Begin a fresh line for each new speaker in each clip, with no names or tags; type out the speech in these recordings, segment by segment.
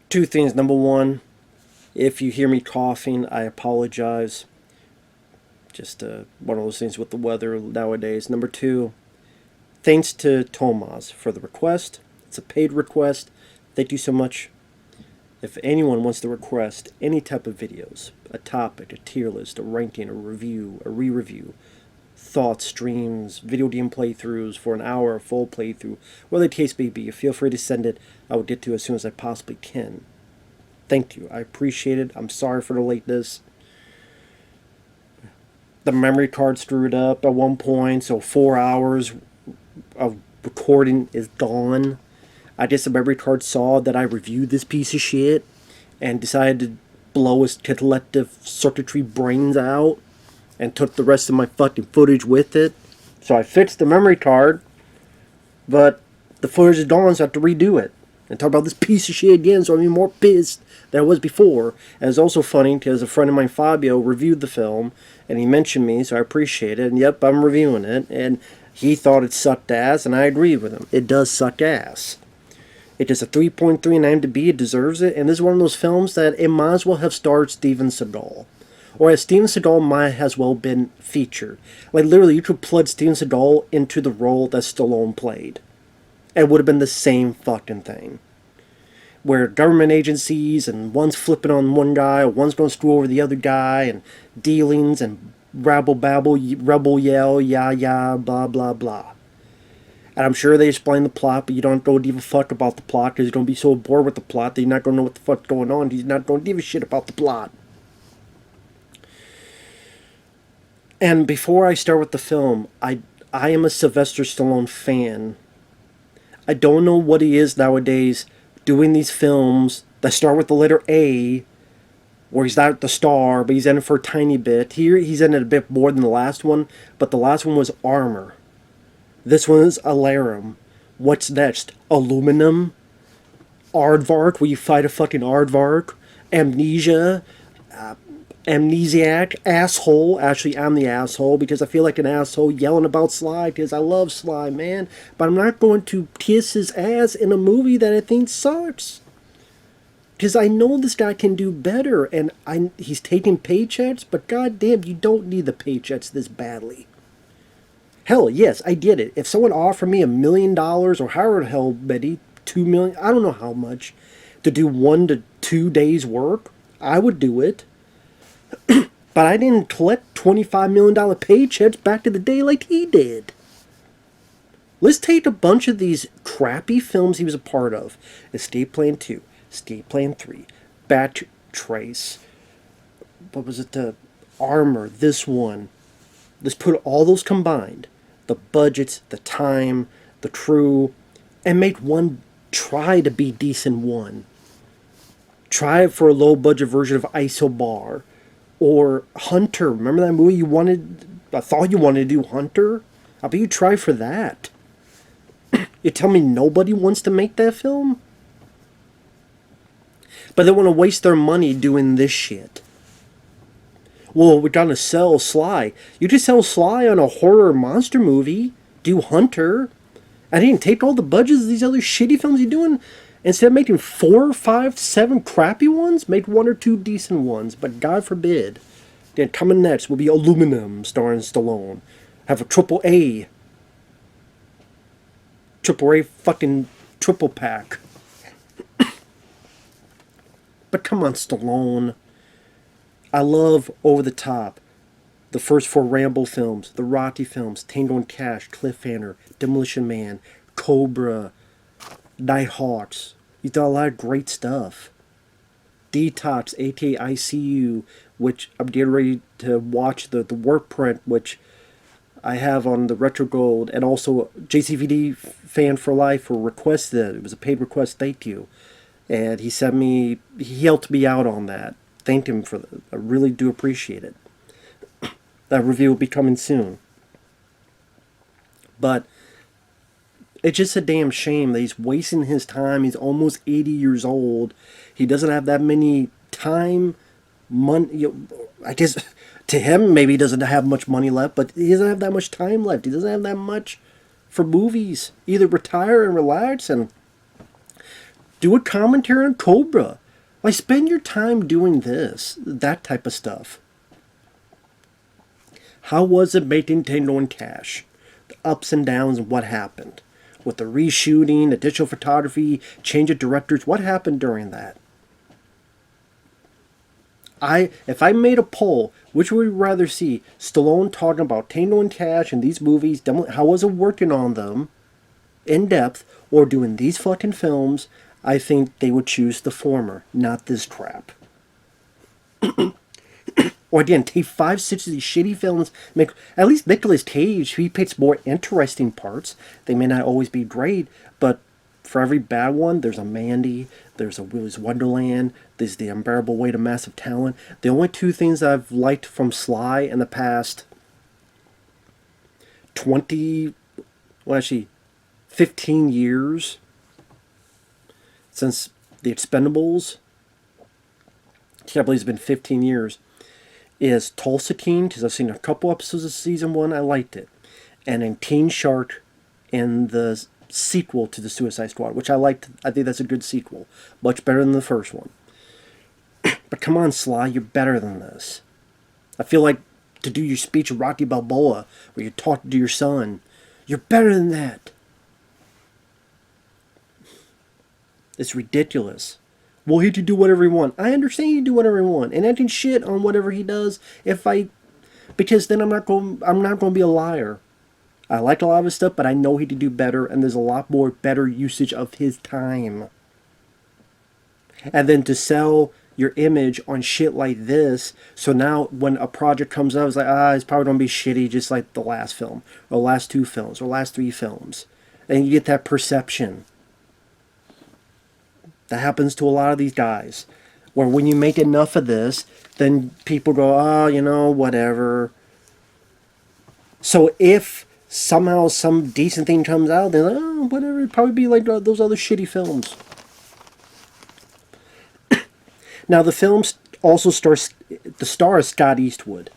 Two things. Number one, if you hear me coughing, I apologize. Just one of those things with the weather nowadays. Number two, thanks to Tomas for the request. It's a paid request. Thank you so much. If anyone wants to request any type of videos, a topic, a tier list, a ranking, a review, a re-review, thoughts, streams, video game playthroughs for an hour, a full playthrough, whatever the case may be, feel free to send it. I will get to it as soon as I possibly can. Thank you. I appreciate it. I'm sorry for the lateness. The memory card screwed up at one point, so 4 hours of recording is gone. I guess the memory card saw that I reviewed this piece of shit and decided to blow its collective circuitry brains out and took the rest of my fucking footage with it. So I fixed the memory card, but the footage is gone, so I have to redo it and talk about this piece of shit again, so I'm even more pissed than I was before. And it's also funny because a friend of mine, Fabio, reviewed the film and he mentioned me, so I appreciate it. And yep, I'm reviewing it, and he thought it sucked ass, and I agree with him. It does suck ass. It is a 3.3 in IMDb. It deserves it. And this is one of those films that it might as well have starred Steven Seagal. Or as Steven Seagal might as well been featured. Like literally, you could plug Steven Seagal into the role that Stallone played. It would have been the same fucking thing. Where government agencies and one's flipping on one guy, or one's going to screw over the other guy, and dealings and rabble babble, rebel yell, yah, blah, blah, blah. And I'm sure they explain the plot, but you don't give a fuck about the plot because you're going to be so bored with the plot that you're not going to know what the fuck's going on. You're not going to give a shit about the plot. And before I start with the film, I am a Sylvester Stallone fan. I don't know what he is nowadays doing these films that start with the letter A, where he's not the star, but he's in it for a tiny bit. Here, he's in it a bit more than the last one, but the last one was Armor. This one is Alarum. What's next? Aluminum? Aardvark, where you fight a fucking aardvark? Amnesia? Amnesiac? Asshole. Actually, I'm the asshole because I feel like an asshole yelling about Sly because I love Sly, man. But I'm not going to kiss his ass in a movie that I think sucks. Because I know this guy can do better, and he's taking paychecks, but goddamn, you don't need the paychecks this badly. Hell, yes, I get it. If someone offered me $1 million, or however the hell many, 2 million, I don't know how much, to do 1 to 2 days work, I would do it. But I didn't collect $25 million paychecks back in the day like he did. Let's take a bunch of these crappy films he was a part of. Escape Plan 2, Escape Plan 3, Bat Trace, what was it, the Armor, this one. Let's put all those combined. The budgets, the time, the crew, and make one try to be decent one. Try it for a low budget version of Isobar. Or Hunter. Remember that movie I thought you wanted to do Hunter? I bet you try for that. You tell me nobody wants to make that film? But they want to waste their money doing this shit. Well, we're gonna sell Sly. You just sell Sly on a horror monster movie. Do Hunter. And then take all the budgets of these other shitty films you're doing. Instead of making 4, 5, 7 crappy ones, make 1 or 2 decent ones. But God forbid. Then coming next will be Aluminum, starring Stallone. Have a triple A. Triple A fucking triple pack. But come on, Stallone. I love Over the Top. The first 4 Rambo films. The Rocky films. Tango and Cash. Cliffhanger. Demolition Man. Cobra. Nighthawks. He's done a lot of great stuff. Detox, aka ICU, which I'm getting ready to watch the work print, which I have on the Retro Gold, and also JCVD Fan for Life requested it. It was a paid request, thank you. And he helped me out on that. Thank him for that. I really do appreciate it. That review will be coming soon. But it's just a damn shame that he's wasting his time. He's almost 80 years old. He doesn't have that many time, money. I guess to him, maybe he doesn't have much money left, but he doesn't have that much time left. He doesn't have that much for movies. Either retire and relax and Do a commentary on Cobra. Like, spend your time doing that type of stuff. How was it making Tango and Cash? The ups and downs and what happened. With the reshooting, additional photography, change of directors, what happened during that? If I made a poll, which would you rather see? Stallone talking about Tango and Cash and these movies, how was it working on them in depth, or doing these fucking films? I think they would choose the former, not this crap. Or again, take 5, 6 of these shitty films. At least Nicolas Cage, he picks more interesting parts. They may not always be great, but for every bad one, there's a Mandy, there's a Willy's Wonderland, there's The Unbearable Weight of Massive Talent. The only 2 things I've liked from Sly in the past 15 years, since The Expendables, I can't believe it's been 15 years, is Tulsa Teen, because I've seen a couple episodes of season 1, I liked it. And then Teen Shark in the sequel to the Suicide Squad, which I liked. I think that's a good sequel. Much better than the first one. But come on, Sly, you're better than this. I feel like to do your speech of Rocky Balboa, where you talk to your son, you're better than that. It's ridiculous. Well, he can do whatever he wants. I understand he can do whatever he wants, and I can shit on whatever he does because then I'm not going to be a liar. I like a lot of his stuff, but I know he can do better, and there's a lot more better usage of his time. And then to sell your image on shit like this, so now when a project comes out, it's like, it's probably going to be shitty just like the last film, or last 2 films, or last 3 films. And you get that perception. That happens to a lot of these guys. Where when you make enough of this, then people go, whatever. So if somehow some decent thing comes out, they're like, whatever, it'd probably be like those other shitty films. Now, the film also stars, the star is Scott Eastwood.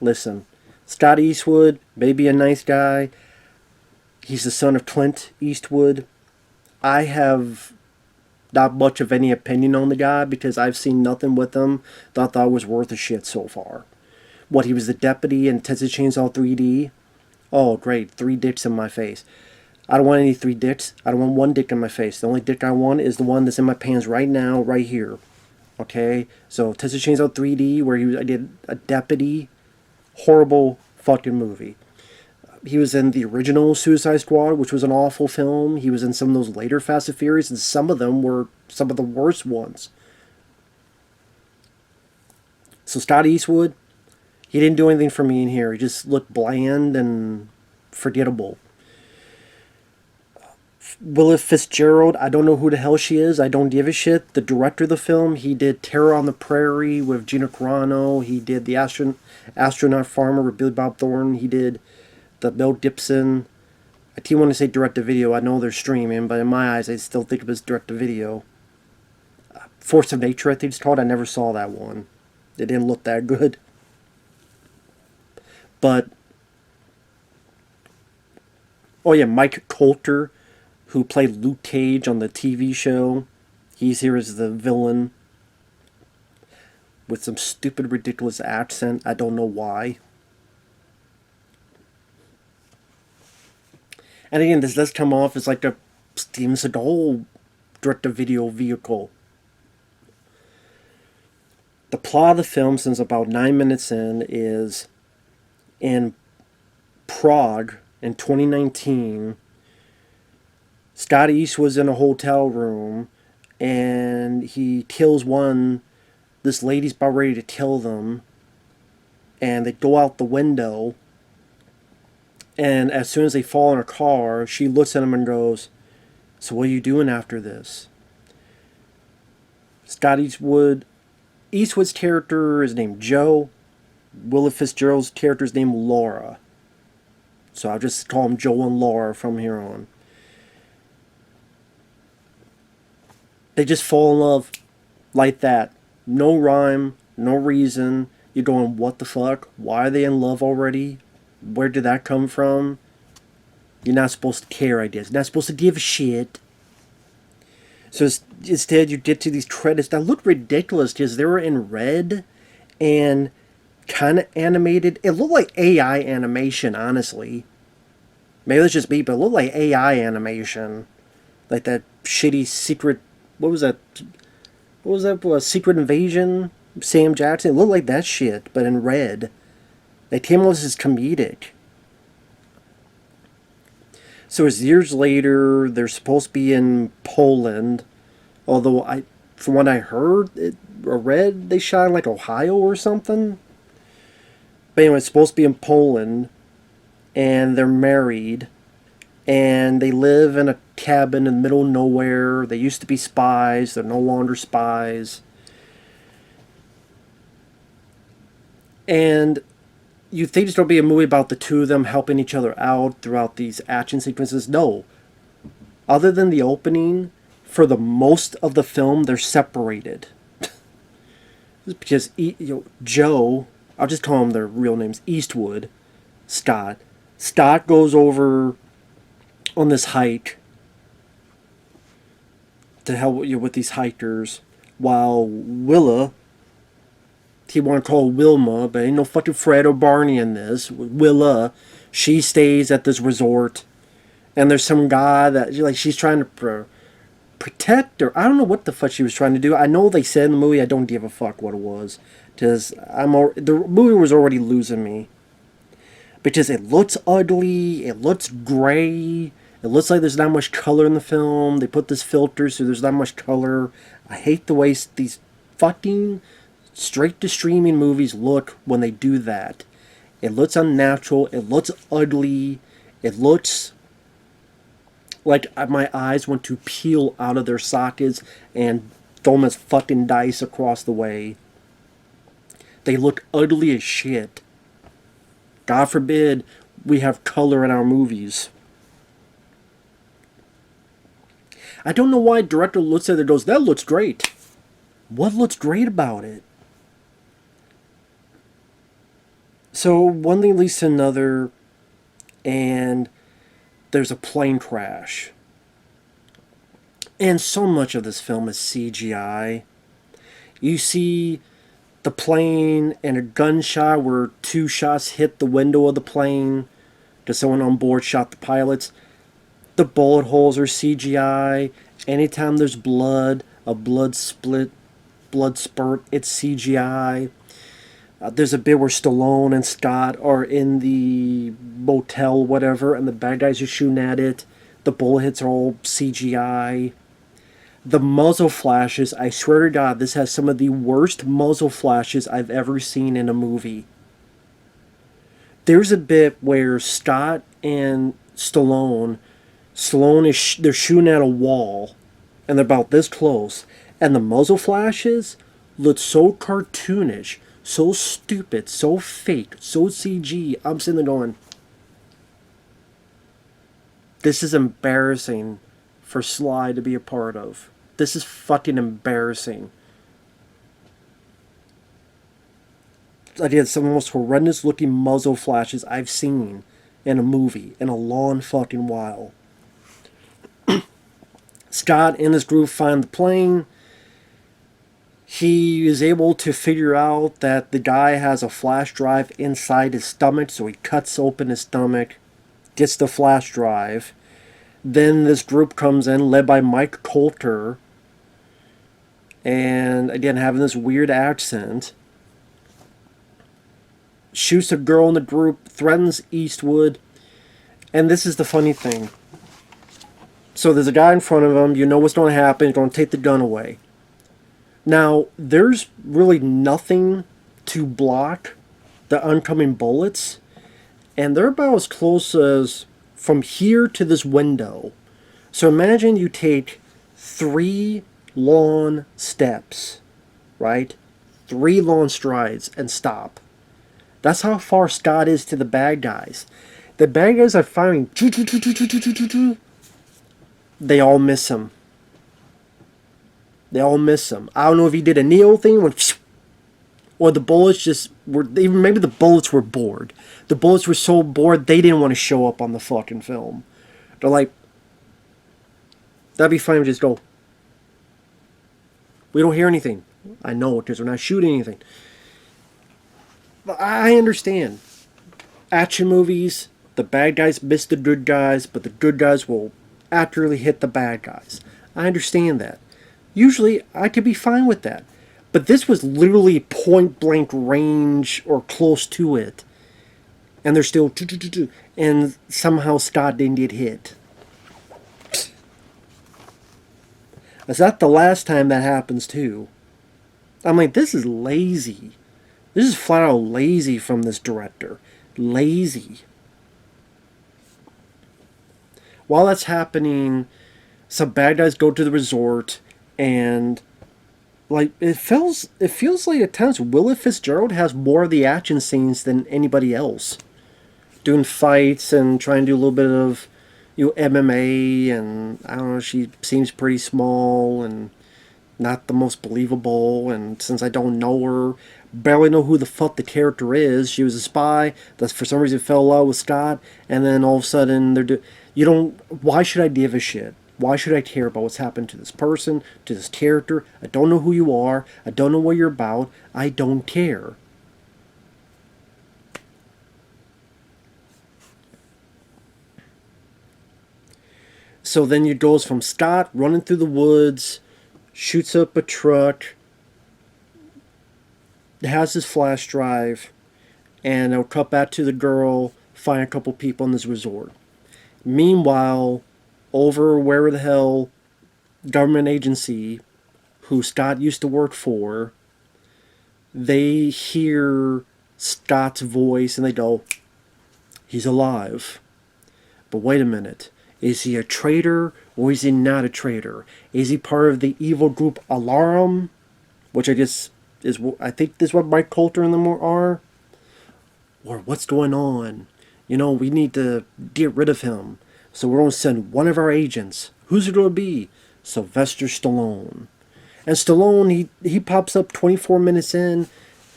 Listen, Scott Eastwood may be a nice guy. He's the son of Clint Eastwood. I have not much of any opinion on the guy because I've seen nothing with him that I thought was worth a shit so far. What, he was the deputy in Texas Chainsaw 3D? Oh, great, 3 dicks in my face. I don't want any 3 dicks. I don't want 1 dick in my face. The only dick I want is the one that's in my pants right now, right here. Okay? So, Texas Chainsaw 3D, where I did a deputy. Horrible fucking movie. He was in the original Suicide Squad, which was an awful film. He was in some of those later Fast and Furious, and some of them were some of the worst ones. So Scott Eastwood, he didn't do anything for me in here. He just looked bland and forgettable. Willa Fitzgerald, I don't know who the hell she is. I don't give a shit. The director of the film, he did Terror on the Prairie with Gina Carano. He did The Astronaut Farmer with Billy Bob Thornton. He did the Mel Gibson. I keep wanting to say direct-to-video. I know they're streaming, but in my eyes, I still think of it as direct-to-video. Force of Nature, I think it's called. I never saw that one. It didn't look that good. But, oh yeah, Mike Colter, who played Luke Cage on the TV show. He's here as the villain. With some stupid, ridiculous accent. I don't know why. And again, this does come off as like a Steven Seagal direct-to-video vehicle. The plot of the film, since about 9 minutes in, is in Prague in 2019. Scott Eastwood's in a hotel room, and he kills this lady's about ready to kill them, and they go out the window. And as soon as they fall in her car, she looks at him and goes, "So what are you doing after this?" Scott Eastwood's character is named Joe. Willa Fitzgerald's character is named Laura. So I'll just call them Joe and Laura from here on. They just fall in love like that. No rhyme, no reason. You're going, what the fuck? Why are they in love already? Where did that come from? You're not supposed to care, I guess. You're not supposed to give a shit. So instead, you get to these credits that look ridiculous because they were in red and kind of animated. It looked like AI animation, honestly. Maybe it's just me, but it looked like AI animation. Like that shitty secret. What was that? What was that? Secret Invasion? Sam Jackson? It looked like that shit, but in red. They came off as comedic. So it's years later. They're supposed to be in Poland. Although, from what I heard or read, they shot in like Ohio or something. But anyway, it's supposed to be in Poland. And they're married. And they live in a cabin in the middle of nowhere. They used to be spies. They're no longer spies. And you think it's going to be a movie about the two of them helping each other out throughout these action sequences. No. Other than the opening, for the most of the film, they're separated. Because Joe, I'll just call them their real names, Eastwood, Scott. Scott goes over on this hike to help you with these hikers, while Willa, he want to call Wilma, but ain't no fucking Fred or Barney in this. Willa, she stays at this resort, and there's some guy that she's trying to protect, or I don't know what the fuck she was trying to do. I know they said in the movie. I don't give a fuck what it was, because the movie was already losing me. Because it looks ugly, it looks gray, it looks like there's not much color in the film. They put this filter so there's not much color. I hate the way these fucking straight-to-streaming movies look when they do that. It looks unnatural, it looks ugly, it looks like my eyes want to peel out of their sockets and throw them as fucking dice across the way. They look ugly as shit. God forbid we have color in our movies. I don't know why director looks at it and goes, that looks great. What looks great about it? So one thing leads to another, and there's a plane crash. And so much of this film is CGI. You see the plane and a gunshot where two shots hit the window of the plane because someone on board shot the pilots. The bullet holes are CGI. Anytime there's blood, a blood spurt, it's CGI. There's a bit where Stallone and Scott are in the motel, whatever, and the bad guys are shooting at it. The bullet hits are all CGI. The muzzle flashes, I swear to God, this has some of the worst muzzle flashes I've ever seen in a movie. There's a bit where Scott and Stallone they're shooting at a wall, and they're about this close, and the muzzle flashes look so cartoonish, so stupid, so fake, so CG. I'm sitting there going, this is embarrassing for Sly to be a part of. This is fucking embarrassing. Again, some of the most horrendous looking muzzle flashes I've seen in a movie in a long fucking while. Scott and his group find the plane. He is able to figure out that the guy has a flash drive inside his stomach, so he cuts open his stomach, gets the flash drive. Then this group comes in, led by Mike Colter, and again, having this weird accent. Shoots a girl in the group, threatens Eastwood, and this is the funny thing. So there's a guy in front of him, you know what's going to happen, he's going to take the gun away. Now, there's really nothing to block the oncoming bullets, and they're about as close as from here to this window. So imagine you take 3 long steps, right? 3 long strides and stop. That's how far Scott is to the bad guys. The bad guys are firing. They all miss him. They all miss him. I don't know if he did a Neo thing, or the bullets just were. Even maybe the bullets were bored. The bullets were so bored they didn't want to show up on the fucking film. They're like, that'd be fine. Just go. We don't hear anything. I know because we're not shooting anything. But I understand. Action movies, the bad guys miss the good guys, but the good guys will accurately hit the bad guys. I understand that. Usually, I could be fine with that. But this was literally point blank range or close to it. And they're still... And somehow Scott didn't get hit. Is that the last time that happens, too? I'm like, this is lazy. This is flat out lazy from this director. Lazy. While that's happening, some bad guys go to the resort, and like it feels like at times Willa Fitzgerald has more of the action scenes than anybody else, doing fights and trying to do a little bit of MMA, and I don't know. She seems pretty small and not the most believable, and since I don't know her, barely know who the fuck the character is. She was a spy that for some reason fell in love with Scott, and then all of a sudden you don't. Why should I give a shit? Why should I care about what's happened to this person, to this character? I don't know who you are. I don't know what you're about. I don't care. So then it goes from Scott running through the woods, shoots up a truck, has his flash drive, and it'll cut back to the girl, find a couple people in this resort. Meanwhile, over wherever the hell government agency who Scott used to work for, they hear Scott's voice and they go, he's alive. But wait a minute. Is he a traitor or is he not a traitor? Is he part of the evil group Alarum? Which I guess I think this is what Mike Colter and them are. Or what's going on? We need to get rid of him. So we're going to send one of our agents. Who's it going to be? Sylvester Stallone. And Stallone, he pops up 24 minutes in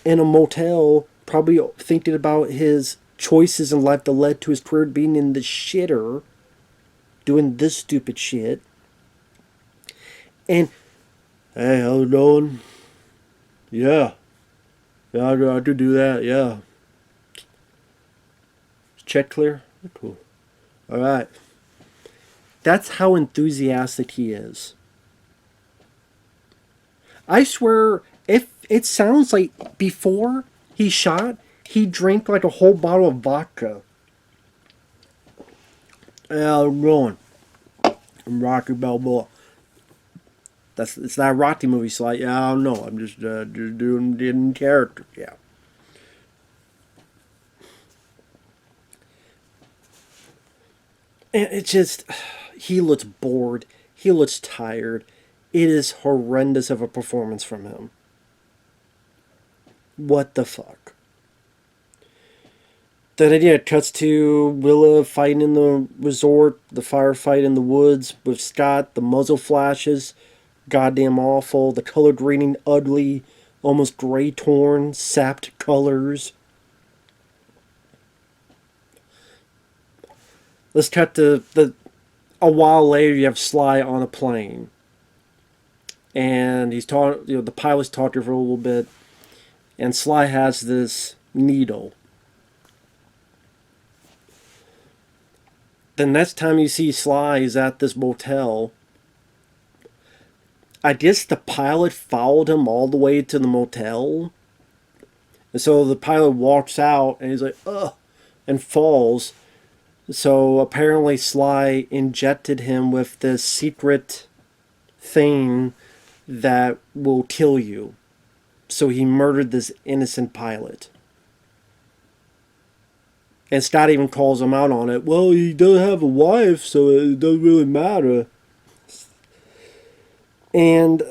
a motel, probably thinking about his choices in life that led to his career being in the shitter, doing this stupid shit. And, hey, how's it going? Yeah. Yeah, I could do that, yeah. Check clear? Cool. Alright. That's how enthusiastic he is. I swear, if it sounds like before he shot, he drank like a whole bottle of vodka. Yeah, I'm going. I'm Rocky Balboa. It's not a Rocky movie, so I don't know. I'm just doing character. Yeah. And it just, he looks bored. He looks tired. It is horrendous of a performance from him. What the fuck? Then it cuts to Willa fighting in the resort, the firefight in the woods with Scott, the muzzle flashes, goddamn awful, the color grading ugly, almost gray torn, sapped colors. Let's cut to a while later. You have Sly on a plane, and he's talking. The pilot's talking for a little bit, and Sly has this needle. The next time you see Sly is at this motel. I guess the pilot followed him all the way to the motel, and so the pilot walks out, and he's like, ugh, and falls. So apparently Sly injected him with this secret thing that will kill you. So he murdered this innocent pilot. And Scott even calls him out on it. Well, he does have a wife, so it doesn't really matter. And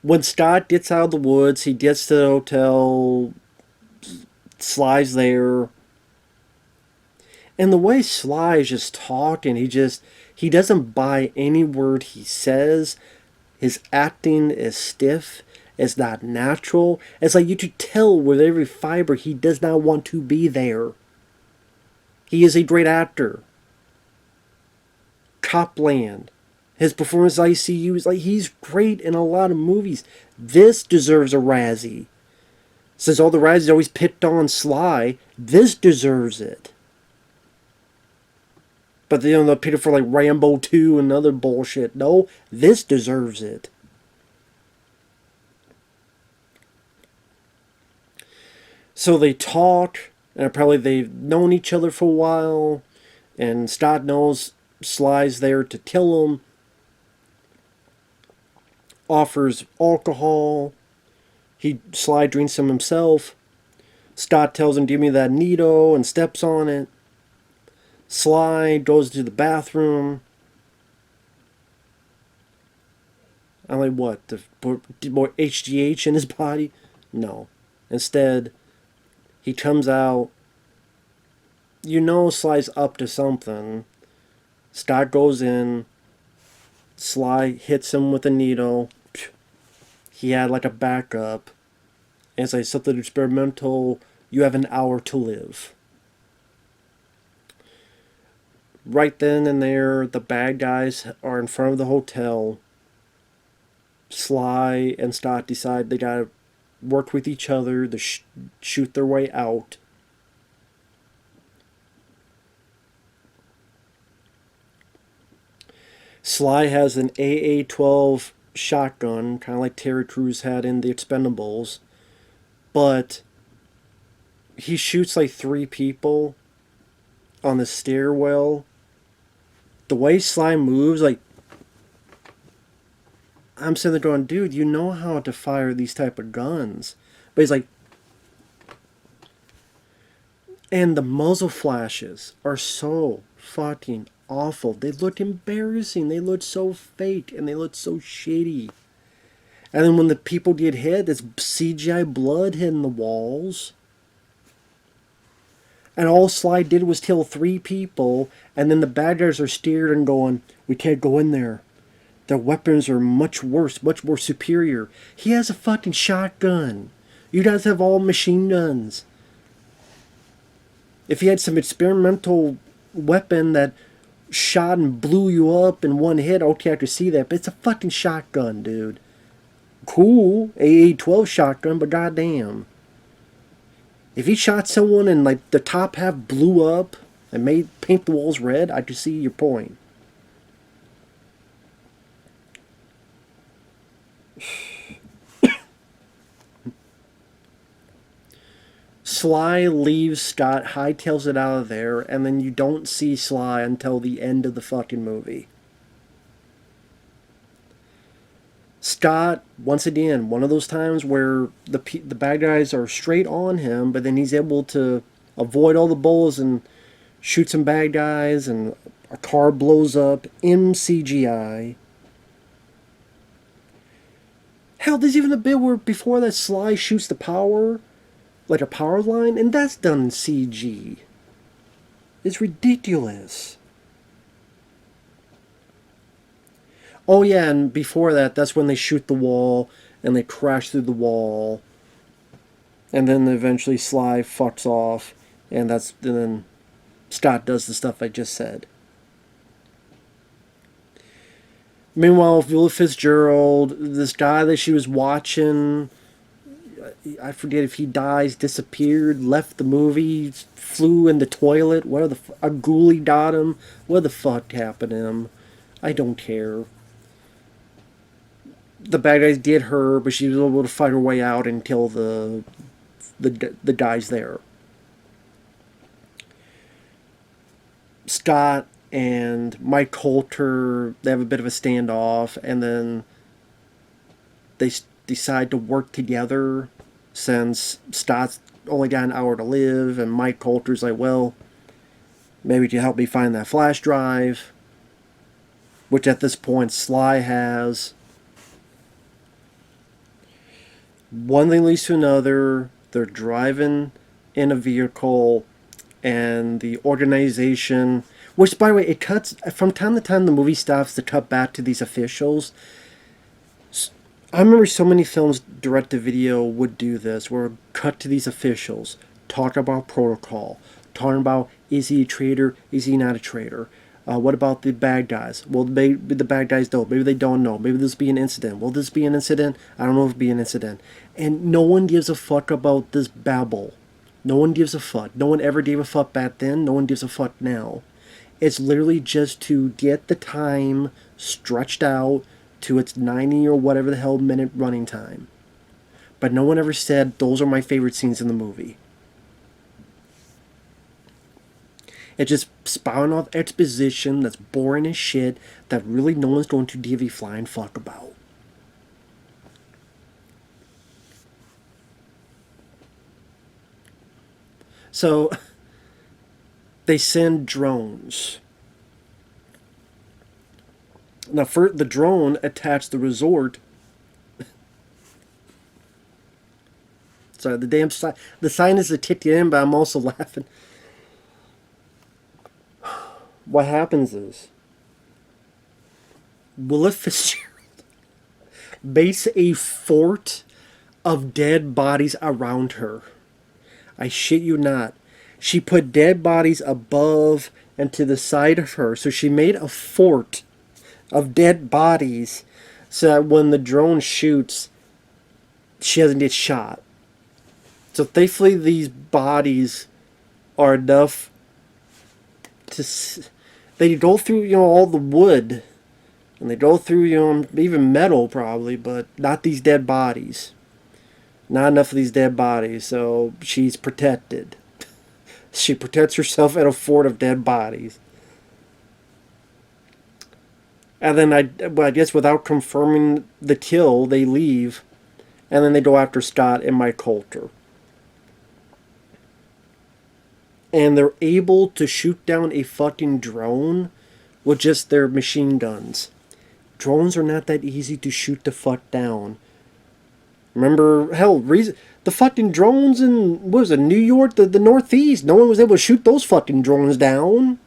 when Scott gets out of the woods, he gets to the hotel. Sly's there, and the way Sly is just talking, he doesn't buy any word he says. His acting is stiff. It's not natural. It's like you could tell with every fiber he does not want to be there. He is a great actor. Copland. His performance in ICU is like, he's great in a lot of movies. This deserves a Razzie. Since all the Razzies always picked on Sly, this deserves it. But they'll pick it for like Rambo 2 and other bullshit. No, this deserves it. So they talk, and apparently they've known each other for a while, and Scott knows Sly's there to kill him. Offers alcohol. Sly drinks some himself. Scott tells him, give me that needle, and steps on it. Sly goes to the bathroom. I'm like, what? More HGH in his body? No. Instead, he comes out. You know Sly's up to something. Scott goes in. Sly hits him with a needle. He had like a backup. And it's like something experimental. You have an hour to live. Right then and there, the bad guys are in front of the hotel. Sly and Scott decide they gotta work with each other to shoot their way out. Sly has an AA-12 shotgun, kind of like Terry Crews had in The Expendables, but he shoots like 3 people on the stairwell. The way Sly moves, like, I'm sitting there going, dude, you know how to fire these type of guns. But he's like, and the muzzle flashes are so fucking awful. They look embarrassing. They look so fake, and they look so shitty. And then when the people get hit, there's CGI blood hitting the walls. And all Sly did was kill 3 people, and then the bad guys are scared and going, we can't go in there. Their weapons are much worse, much more superior. He has a fucking shotgun. You guys have all machine guns. If he had some experimental weapon that shot and blew you up in one hit, okay, I could see that, but it's a fucking shotgun, dude. Cool, AA-12 shotgun, but goddamn. If he shot someone and like the top half blew up and made paint the walls red, I could see your point. Sly leaves Scott, hightails it out of there, and then you don't see Sly until the end of the fucking movie. Scott, once again, one of those times where the bad guys are straight on him, but then he's able to avoid all the bullets and shoot some bad guys, and a car blows up in CGI. Hell, there's even a bit where before that Sly shoots the power, like a power line, and that's done in CG. It's ridiculous. Oh yeah, and before that, that's when they shoot the wall, and they crash through the wall. And then eventually Sly fucks off, and then Scott does the stuff I just said. Meanwhile, Willa Fitzgerald, this guy that she was watching, I forget if he dies, disappeared, left the movie, flew in the toilet, a ghoulie got him, what the fuck happened to him? I don't care. The bad guys did her, but she was able to fight her way out and kill the guys there. Scott and Mike Colter, they have a bit of a standoff, and then they decide to work together since Scott's only got an hour to live, and Mike Colter's like, well, maybe you can help me find that flash drive, which at this point Sly has. One thing leads to another. They're driving in a vehicle, and the organization, which by the way, it cuts from time to time. The movie stops to cut back to these officials. I remember so many films, direct to video, would do this, where it would cut to these officials, talk about protocol, talking about, is he a traitor, is he not a traitor. What about the bad guys? Well, maybe the bad guys don't. Maybe they don't know. Maybe this be an incident. Will this be an incident? I don't know if it'll be an incident. And no one gives a fuck about this babble. No one gives a fuck. No one ever gave a fuck back then. No one gives a fuck now. It's literally just to get the time stretched out to its 90 or whatever the hell minute running time. But no one ever said those are my favorite scenes in the movie. It's just spouting off exposition that's boring as shit that really no one's going to give a flying fuck about. So, they send drones. Now, for the drone attached the resort. Sorry, the damn sign. The sign is to tick you in, but I'm also laughing. What happens is Willa Fitzgerald base a fort of dead bodies around her. I shit you not. She put dead bodies above and to the side of her. So she made a fort of dead bodies so that when the drone shoots, she doesn't get shot. So thankfully these bodies are enough to... They go through, all the wood. And they go through, even metal probably, but not these dead bodies. Not enough of these dead bodies, so she's protected. She protects herself at a fort of dead bodies. And then I guess without confirming the kill, they leave. And then they go after Scott and Mike Colter. And they're able to shoot down a fucking drone with just their machine guns. Drones are not that easy to shoot the fuck down. Remember, hell, the fucking drones in, what was it, New York, the Northeast, no one was able to shoot those fucking drones down.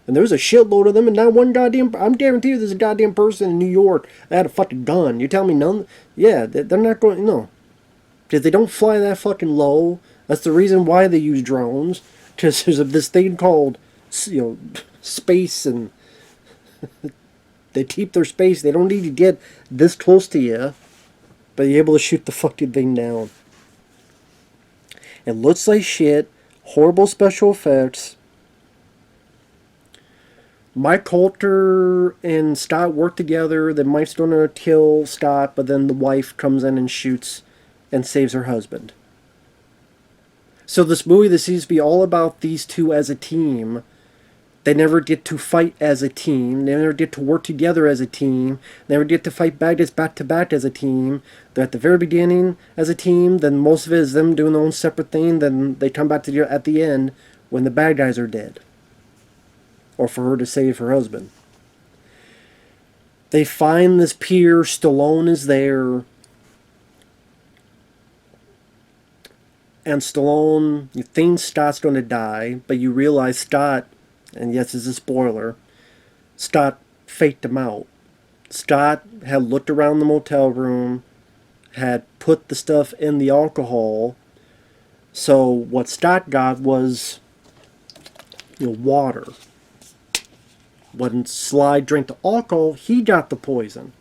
And there was a shitload of them, and not one goddamn, I'm guarantee you there's a goddamn person in New York that had a fucking gun. You tell me none? Yeah, they're not going, no. Because they don't fly that fucking low. That's the reason why they use drones. Because there's this thing called, space, and they keep their space. They don't need to get this close to you. But you're able to shoot the fucking thing down. It looks like shit. Horrible special effects. Mike Colter and Scott work together. Then Mike's going to kill Scott, but then the wife comes in and shoots and saves her husband. So this movie, this seems to be all about these two as a team. They never get to fight as a team. They never get to work together as a team. They never get to fight back to back as a team. They're at the very beginning as a team. Then most of it is them doing their own separate thing. Then they come back together at the end when the bad guys are dead. Or for her to save her husband. They find this pier. Stallone is there. And Stallone, you think Scott's going to die, but you realize Scott, and yes, it's a spoiler, Scott faked him out. Scott had looked around the motel room, had put the stuff in the alcohol, so what Scott got was, water. When Sly drank the alcohol, he got the poison.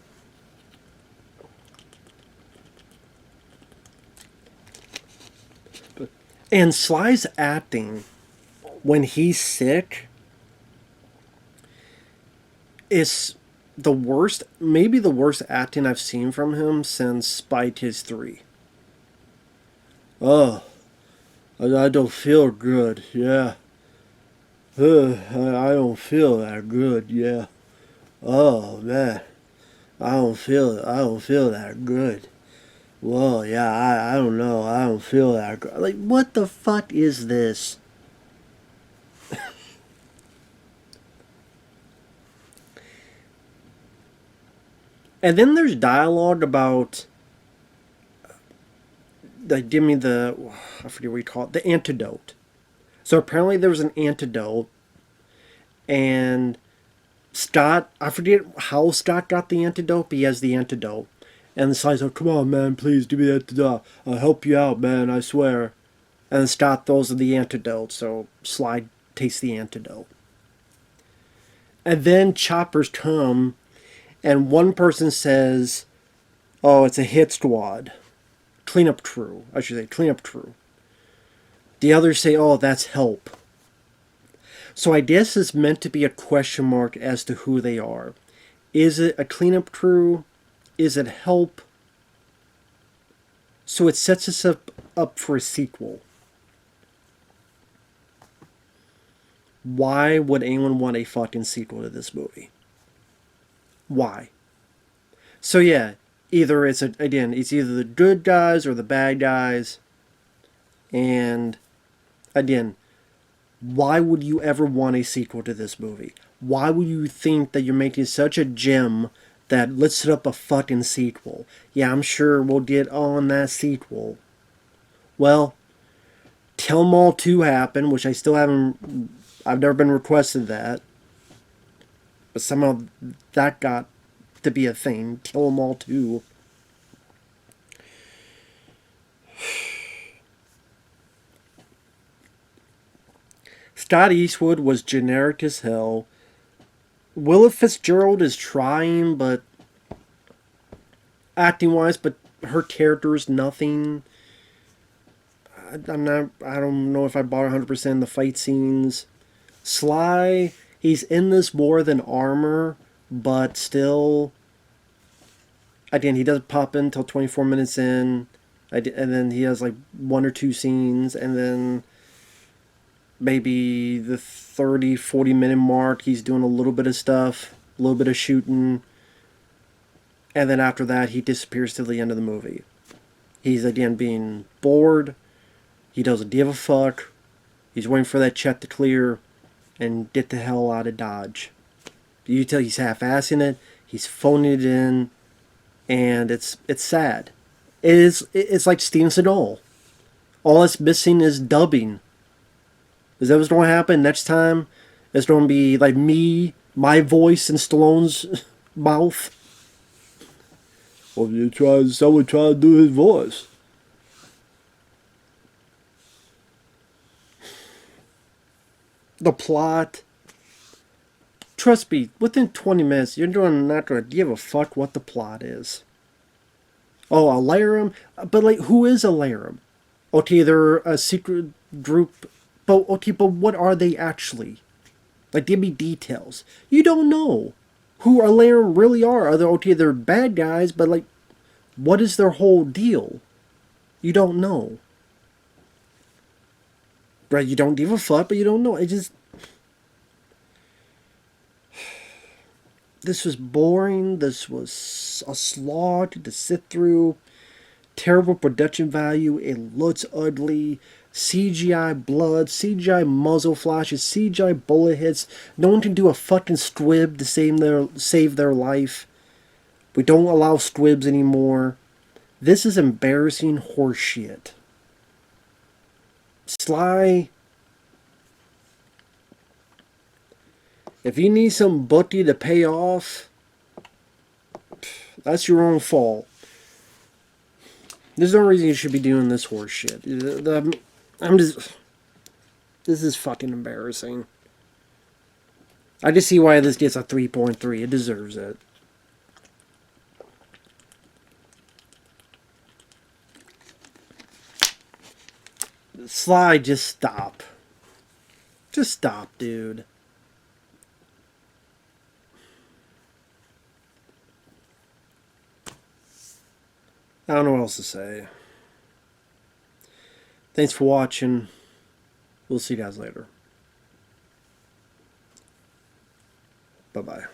And Sly's acting when he's sick is the worst, maybe the worst acting I've seen from him since Spy Kids 3. Oh, I don't feel good, yeah. I don't feel that good, yeah. Oh, man. I don't feel that good. Well, yeah, I don't know. I don't feel that good. Like, what the fuck is this? And then there's dialogue about, give me I forget what you call it, the antidote. So apparently there was an antidote, and Scott, I forget how Scott got the antidote, but he has the antidote. And the Sly's like, come on, man, please, give me the antidote. I'll help you out, man, I swear. And then Scott throws the antidote, so Sly takes the antidote. And then choppers come, and one person says, oh, it's a hit squad. Cleanup crew, I should say, cleanup crew. The others say, oh, that's help. So I guess it's meant to be a question mark as to who they are. Is it a cleanup crew? Is it help? So it sets us up for a sequel. Why would anyone want a fucking sequel to this movie? Why? So yeah, either it's either the good guys or the bad guys. And again, why would you ever want a sequel to this movie? Why would you think that you're making such a gem that let's set up a fucking sequel? Yeah, I'm sure we'll get on that sequel. Well, Tell 'Em All 2 happened, which I still haven't... I've never been requested that. But somehow that got to be a thing. Tell 'Em All 2. Scott Eastwood was generic as hell. Willa Fitzgerald is trying, but acting-wise, but her character is nothing. I don't know if I bought 100% in the fight scenes. Sly, he's in this more than armor, but still, again, he doesn't pop in until 24 minutes in, and then he has like 1 or 2 scenes, and then maybe the 30-40 minute mark, he's doing a little bit of stuff, a little bit of shooting, and then after that, he disappears till the end of the movie. He's, again, being bored. He doesn't give a fuck. He's waiting for that check to clear and get the hell out of Dodge. You tell he's half-assing it. He's phoning it in, and it's sad. It's like Steven Seagal. All that's missing is dubbing. Is that what's going to happen next time? It's going to be like me, my voice, in Stallone's mouth. Well, someone try to do his voice. The plot. Trust me, within 20 minutes, you're not going to give a fuck what the plot is. Oh, Alarum? But, like, who is Alarum? Okay, they're a secret group. But, okay, but what are they actually? Like, give me details. You don't know who Alarum really are. Okay, they're bad guys, but, like, what is their whole deal? You don't know. Right, you don't give a fuck, but you don't know. This was boring. This was a slog to sit through. Terrible production value. It looks ugly. CGI blood. CGI muzzle flashes. CGI bullet hits. No one can do a fucking squib to save their life. We don't allow squibs anymore. This is embarrassing horseshit. Sly, if you need some bookie to pay off, that's your own fault. There's no reason you should be doing this horse shit. This is fucking embarrassing. I just see why this gets a 3.3. It deserves it. Sly, just stop. Just stop, dude. I don't know what else to say. Thanks for watching. We'll see you guys later. Bye-bye.